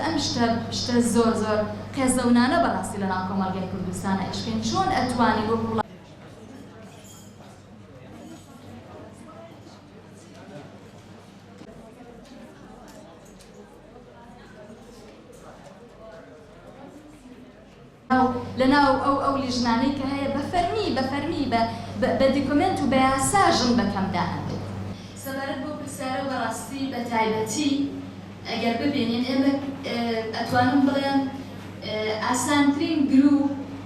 ئەم شتە زۆر قێزەونانە بەڕاستی لە ناو کۆمەڵگەی کوردستانە ئیشکەین چۆن ئەتوانی وەکو لەناو ئەو لیژنانەی کە هەیە بەفەرمی بە دیکۆمنت و بە یاساژن بەکەمدا هەبێت. سەبارەت بۆ پرسیارە بەڕاستی بە تایبەتی ئەگەر ببینین ئێمە ئەتوانم بڵێن ئاسانترین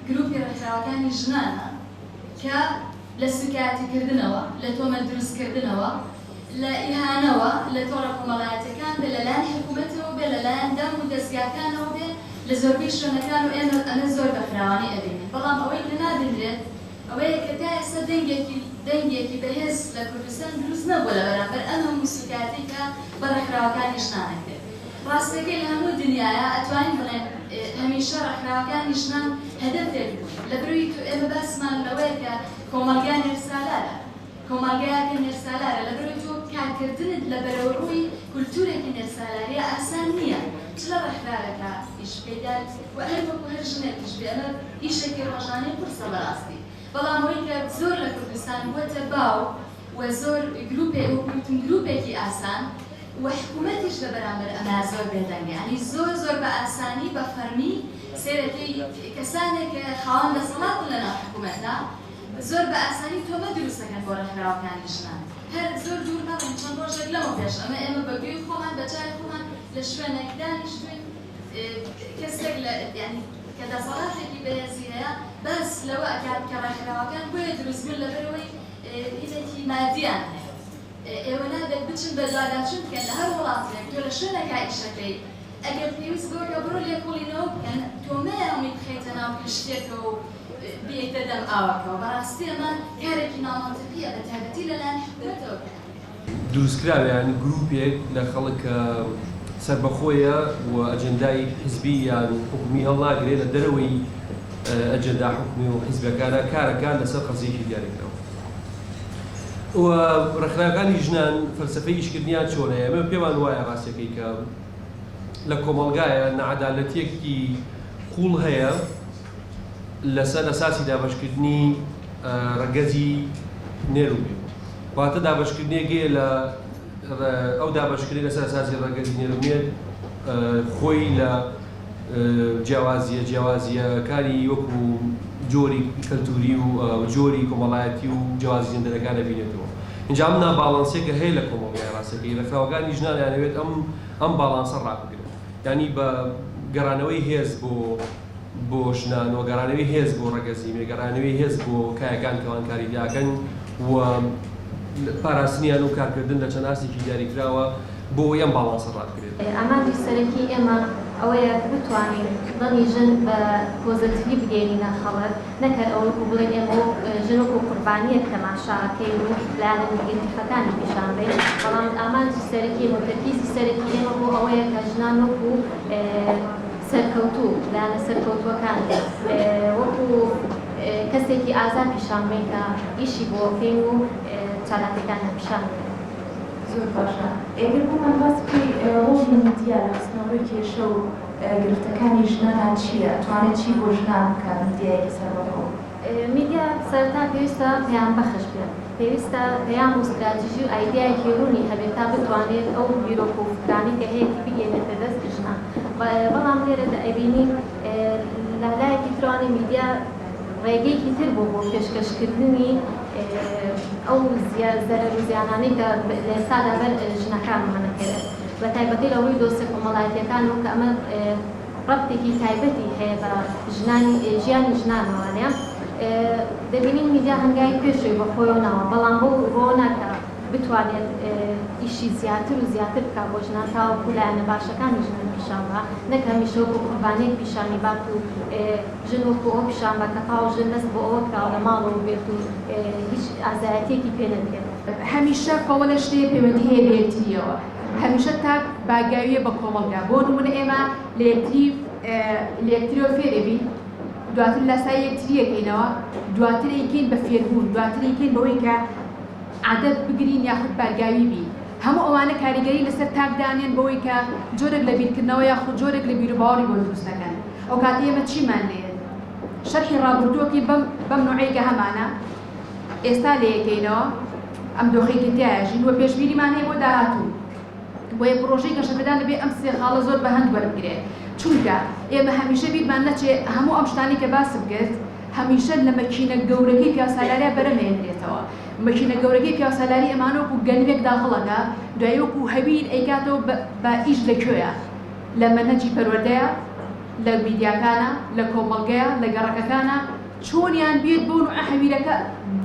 گروپی ڕێکخراوەکانی ژنانە کە لە سوکایەتیکردنەوە، لە تۆمە دروستکردنەوە، لە ئیهانەوە، لە تۆڕە کۆمەڵایەتەکان بێ لەلایەن حکوومەتەوە بێ لەلایەن دەم و دەستگاکانەوە بێ لە زۆربەی شوێنەکان و ئەمە زۆر بە فراوانی ئەبینێت. بەڵام ئەوەی کە نابینرێت ئەوەیە کە تا ئێستا دەنگێکی بەهێز لە کوردستان دروست نەبووە لە بەرامبەر ئەم هەموو سوکایەتی کە بە ڕێکخراوەکانی ژنانە کرد. ڕاستەکەی لە هەموو دنیایە ئەتوانین بڵێن هەمیشە ڕێکخراوەکانی ژنان هەدەفێک بوون. لەبەرەوەی ئێمە باسمان لەوەیە کە کۆمەڵگەیان هێرسالارە، کۆمەڵگەیەکی هێرسالارە، لەبەرەوەی تۆ کارکردنت لە بەرەوڕووی کولتورێکی هێرسالاریە ئاسان نییە. چ لە ڕێکخراوێکە ئیش پێدات و هەر وەکو هەر ژنێکیش بێ ئەمە ئیشێکی ڕۆژانەی قورسە بەڕاستی. بەڵام ئەوەی کە زۆر لە کوردستان بووەتە باو و زۆر گروپێکی ئاسان و حکوومەتیش لە بەرامبەر ئەمە زۆر بێدەنگە، یعنی زۆر بە ئاسانی بە فەرمی سێرەکەی کەسانێک کە خاوەن دەسەڵاتن لەناو حکوومەتە زۆر بە ئاسانی تۆمە دروست دەکەن بۆ ڕێکخراوەکانی ژنان. هەر زۆر دوور نەڕێن چەند ڕۆژێک لەمە پێش ئێمە بەگوێی خۆمان بەجای خۆمان لە شوێنێک دانیشتوین کەسێک ینی کە دەسەڵاتێکی بەهێزی هەیە بەس لەوە ئەکات کە ڕێکخراوەکان بۆیە دروستبوون لەبەرەوەی هیلێکی مادیان هەیە. ئێوە نابێت بچن بە دواداچون بکەن لە هەر وڵاتێک تۆ لە شوێنێکا ئیشەکەی ئەگەر پێویست بۆکە بڕۆ لێکۆڵینەوە بکەن تۆمەیە ئەوەی بخەیتە ناو کشتێکە و بێتە دەم ئاوەکەوە. بەڕاستی ئەمە کارێکی نامەنتەقیە بە تایبەتی لەلایەن حکوومەتەوە دروستکراوە یان گروپێک لە خەڵک سربەخۆیە و ئەجەندای حیزبی یان حکومی هەڵناگرێت لە دەرەوەی ئەجەندا حکومی و حیزبەکانە کارەکان لەسەر قەزیەکی دیاریکراوە. و ڕێکخراوەکانی ژنان فەلسەفەی ئیشکردنیان چۆنە؟ ئێمە پێمان وایە ڕاستیەکەی کە لە کۆمەڵگایە نەعەدالەتیەکی قوڵ هەیە لەسەر ئەساسی دابەشکردنی ڕەگەزی نێروبێ. واتە دابەشکردنێکێ لە ئەو دابەشکردنی لەسەر ئەساسی ڕەگەزی نێروبێت خۆی لە جیاوازیەکانی وەکو جۆری کەلتوری و جۆری کۆمەڵایەتی و جیاوازی زیندەرەکان دەبینێتەوە. اینجا ئەم ناباڵانسێکە هەیە لە کۆمەڵگای ڕاستەکەی ڕێکخراوەکانی ژنان یانەوێت ئەم باڵانسە ڕابگرن، یعنی بە گەڕانەوەی هێز بۆ ژنان و گەڕانەوەی هێز بۆ ڕەگەزی، گەڕانەوەی هێز بۆ کایەکان کەوانکاری دیاکەن و پاراستنیان و کارکردن لە چەند ئاستێکی دیاریکراوە بۆ ئەم باڵانسە ڕابگرێت. ئامانجی سەرەکی ئێمە ئەوەیە بتوانین دڵی ژن بە پۆزتیڤ بگەێنینە خەڵک، نەکەر ئەوەکو بڵێن ئێمە ژنۆک و قوربانیەک تەماشاکەی و لایەنە نگەتیفەکانی پیشانبێت. بەڵام ئامانجی سەرەکی و تەرکیزی سەرەکی ئێمە بۆ ئەوەیە کە ژنان وەکو سەرکەوتوو لایەنە سەرکەوتووەکان وەکو کەسێکی ئازاد پیشانبێن کە ئیشی بۆ بکەین و چالاکیەکان پیشان بێن. زۆر باشە. ئێگەر بۆمان باس بکەی ڕۆڵی میدیا لە خستنەوەی کێشە و گرفتەکانی ژنانان چییە؟ ئەتوانێت چی بۆ ژنان بکات میدیایەکی سەربەخۆ؟ میدیا سەرتا پێویستە پەیام بەخش بێت، پێویستە پەیام و استراتیژی و ئایدیایەکی ڕوونی هەبێت تا بتوانێت ئەو بیرۆک و فکرانی کە هەیەی بگەێنێتە دەست ژنان. بەڵام لێرەدا ئەبینین لەلایەکی ترانی میدیا ڕێگەیەکی تر بۆ پێشکەشکردنی ئەو زەرەر و زیانانەی کە لێستادا بەر ژنەکان هەنەکرێت، بە تایبەتی لەوەی دۆستە کۆمەڵایەتیەکان و کە ئەمە ڕەبتێکی تایبەتی هەیە بە ژیانی ژنانەوانەیە. دەبینین میدیا هەنگاوی پێشووی بە خۆی ناوە، بەڵام بۆ ڕۆناکە بتوانێت ئیشی زیاتر و زیاتر بکە بۆ ژنان تاوەکو لایەنە باشەکانی ژنان پیشان بە، نەک هەمیشە وەکو قوربانێک پیشانی بات و ژن وەکو ئەو پیشان بە کە تاو ژن دەست بۆ ئەوە کراوە لە ماڵەوە بێت و هیچ ئازایەتێکی پێ نەبێت. هەمیشە کۆمەڵ لە شتەیە پەیوەندی هەیە لە یەکتریەوە، هەمیشە تا باگاویە بە کۆمەڵگا. بۆ نمونە ئێمە لە یەکتریەوە فێرەبین، دواتر لەسای یەکتریەکەینەوە، دواتر ئەیکەین بە فێربوون، دواتر ئەیکەین بەوەی کە عادەت بگرین یاخود بەرگاوی بین. هەموو ئەوانە کاریگەری لەسەر تاکدانێن بەوەی کە جۆرێک لە بیرکردنەوە یاخود جۆرێک لە بیرروباوەڕی بۆ دروستەکەن ئەو کاتی ئێمە چیمان لێن شەرحی ڕابردووەکی بەم نوعەیەکە هەمانە ئێستا لە یەکەینەوە ئەم دۆخێکی تایەژین وە پێشبیریمان هەیە بۆ داهاتوو بۆیە پرۆژەی گەشەپێدان دەبێت ئەم سێ خاڵە زۆر بە هەند وەربگرێت چونکە ئێمە هەمیشە بیرمان نەچێ هەموو ئەم شتانی کە باسم کرد هەمیشە لە مەکینە گەورەکەی پیاسالاریا بەرەمێنرێتەوە مەکینە گەورەکەی پیاسالاری ئەمانەوەکو گەنمێک داخڵەکە دوای وەکو هەبیر ئەیکاتەوە بە ئیش لەکوێیە لە مەنهەجی پەروەردەیە لە میدیاکانە لە کۆمەڵگەیە لە گەڕەکەکانە چۆنیان بێت بۆ نوع هەویرەکە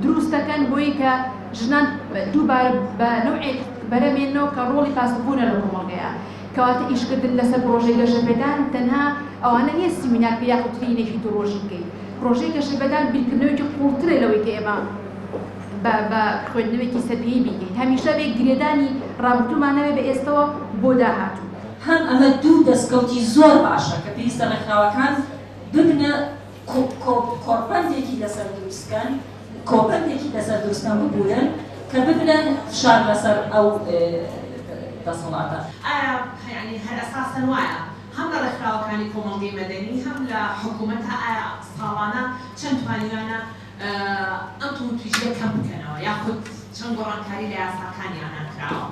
دروستەکەن بۆی کە ژنان دووبارە بە نوعێک بەرەمێنەوە کە ڕۆڵی پاسبوونە لە کۆمەڵگەیە کەواتە ئیشکردن لەسەر پرۆژەی گەشەپێدان تەنها ئەوانە نیە سیمینار پێ یاخود ترینێکی دوڕۆژی بکەیت پرۆژەی گەشەپێدان بیرکردنەوەیکی قوڵترە لەوەی کە ئێمە بە خوێندنەوەیکی سەرپێی بگەین هەمیشە بێک گرێدانی ڕابردوومانەوێ بە ئێستەوە بۆ داهاتوو هەم ئەمە دوو دەستکەوتی زۆر باشە کە پێویستە ڕێکخراوەکان ببنە کۆرپەندێکی لەسەر دروستکان کۆپەندێکی لەسەر دروستکان ببوورن کە ببنن فشار لەسەر ئەو دەسەڵاتە ئایا یعنی هەر ئەساسەن وایە هەم لە ڕێکخراوەکانی کۆمەڵگەی مەدەنی هەم لە حکوومەتە ئایا ساڵانە چەند توانیوانە ئەم تویژە کەم بکەنەوە یاخود چەند گۆڕانکاری لە یاساکانیان کراوە